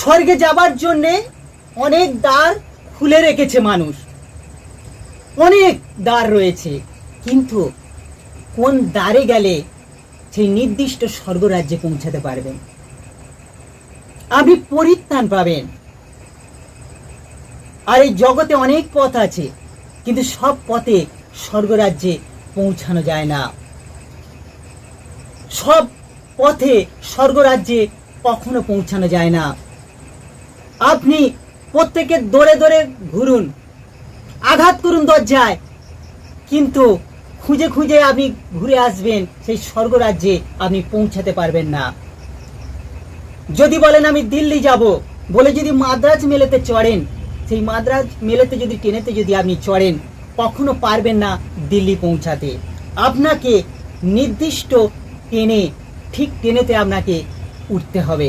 স্বর্গে যাবার জন্যে অনেক দ্বার খুলে রেখেছে মানুষ, অনেক দ্বার রয়েছে, কিন্তু কোন দ্বারে গেলে সেই নির্দিষ্ট স্বর্গরাজ্যে পৌঁছাতে পারবেন, আপনি পরিত্রাণ পাবেন। আর এই জগতে অনেক পথ আছে, কিন্তু সব পথে স্বর্গরাজ্যে পৌঁছানো যায় না। সব পথে স্বর্গরাজ্যে কখনো পৌঁছানো যায় না। আপনি প্রত্যেকে দৌড়ে দৌড়ে ঘুরুন, আঘাত করুন দরজায়, কিন্তু খুঁজে খুঁজে আপনি ঘুরে আসবেন, সেই স্বর্গরাজ্যে আপনি পৌঁছাতে পারবেন না। যদি বলেন আমি দিল্লি যাব, বলে যদি মাদ্রাজ মেলেতে চড়েন, সেই মাদ্রাজ মেলেতে যদি ট্রেনেতে যদি আপনি চড়েন, কখনো পারবেন না দিল্লি পৌঁছাতে। আপনাকে নির্দিষ্ট ট্রেনে, ঠিক ট্রেনেতে আপনাকে উঠতে হবে।